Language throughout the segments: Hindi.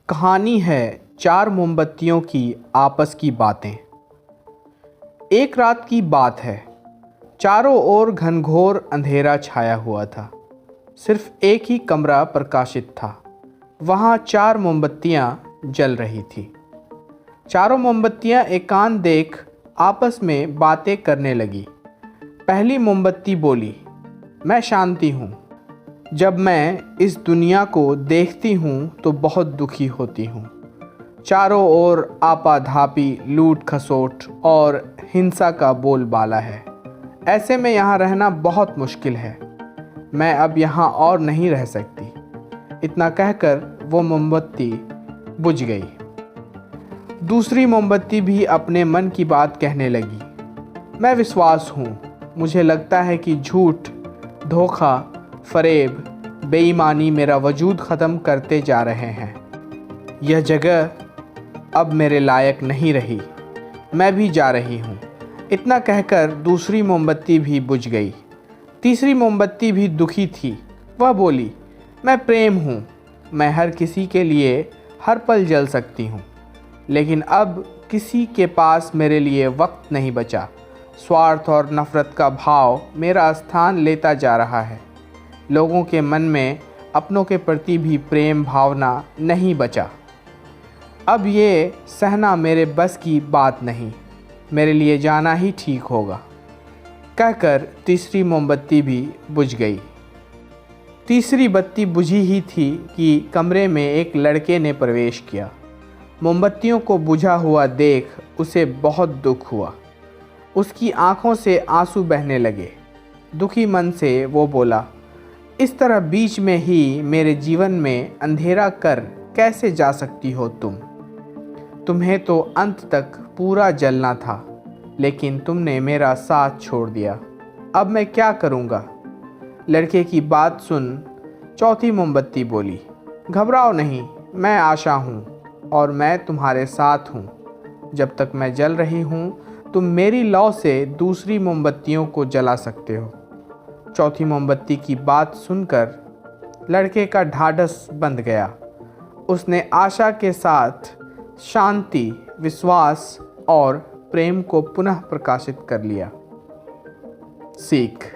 कहानी है चार मोमबत्तियों की आपस की बातें। एक रात की बात है। चारों ओर घनघोर अंधेरा छाया हुआ था। सिर्फ एक ही कमरा प्रकाशित था। वहाँ चार मोमबत्तियाँ जल रही थी। चारों मोमबत्तियाँ एकांत देख आपस में बातें करने लगी। पहली मोमबत्ती बोली, मैं शांति हूँ। जब मैं इस दुनिया को देखती हूँ तो बहुत दुखी होती हूँ। चारों ओर आपाधापी, लूट खसोट और हिंसा का बोलबाला है। ऐसे में यहाँ रहना बहुत मुश्किल है। मैं अब यहाँ और नहीं रह सकती। इतना कहकर वो मोमबत्ती बुझ गई। दूसरी मोमबत्ती भी अपने मन की बात कहने लगी। मैं विश्वास हूँ। मुझे लगता है कि झूठ, धोखा, फरेब, बेईमानी मेरा वजूद ख़त्म करते जा रहे हैं। यह जगह अब मेरे लायक नहीं रही। मैं भी जा रही हूँ। इतना कहकर दूसरी मोमबत्ती भी बुझ गई। तीसरी मोमबत्ती भी दुखी थी। वह बोली, मैं प्रेम हूँ। मैं हर किसी के लिए हर पल जल सकती हूँ, लेकिन अब किसी के पास मेरे लिए वक्त नहीं बचा। स्वार्थ और नफ़रत का भाव मेरा स्थान लेता जा रहा है। लोगों के मन में अपनों के प्रति भी प्रेम भावना नहीं बचा। अब ये सहना मेरे बस की बात नहीं। मेरे लिए जाना ही ठीक होगा। कहकर तीसरी मोमबत्ती भी बुझ गई। तीसरी बत्ती बुझी ही थी कि कमरे में एक लड़के ने प्रवेश किया। मोमबत्तियों को बुझा हुआ देख उसे बहुत दुख हुआ। उसकी आंखों से आंसू बहने लगे। दुखी मन से वो बोला, इस तरह बीच में ही मेरे जीवन में अंधेरा कर कैसे जा सकती हो तुम? तुम्हें तो अंत तक पूरा जलना था, लेकिन तुमने मेरा साथ छोड़ दिया। अब मैं क्या करूँगा? लड़के की बात सुन चौथी मोमबत्ती बोली, घबराओ नहीं, मैं आशा हूँ और मैं तुम्हारे साथ हूँ। जब तक मैं जल रही हूँ तुम मेरी लौ से दूसरी मोमबत्तियों को जला सकते हो। चौथी मोमबत्ती की बात सुनकर लड़के का ढाढ़स बंध गया। उसने आशा के साथ शांति, विश्वास और प्रेम को पुनः प्रकाशित कर लिया। सीख,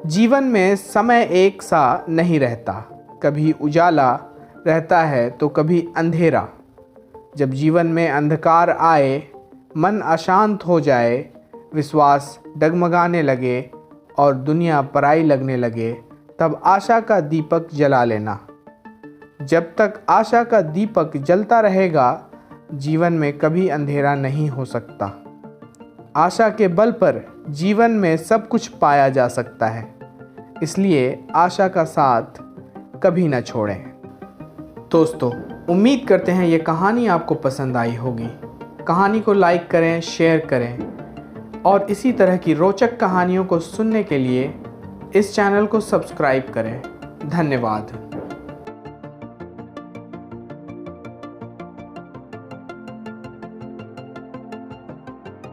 जीवन में समय एक सा नहीं रहता। कभी उजाला रहता है तो कभी अंधेरा। जब जीवन में अंधकार आए, मन अशांत हो जाए, विश्वास डगमगाने लगे और दुनिया पराई लगने लगे, तब आशा का दीपक जला लेना। जब तक आशा का दीपक जलता रहेगा, जीवन में कभी अंधेरा नहीं हो सकता। आशा के बल पर जीवन में सब कुछ पाया जा सकता है। इसलिए आशा का साथ कभी न छोड़ें। दोस्तों, उम्मीद करते हैं ये कहानी आपको पसंद आई होगी। कहानी को लाइक करें, शेयर करें और इसी तरह की रोचक कहानियों को सुनने के लिए इस चैनल को सब्सक्राइब करें। धन्यवाद।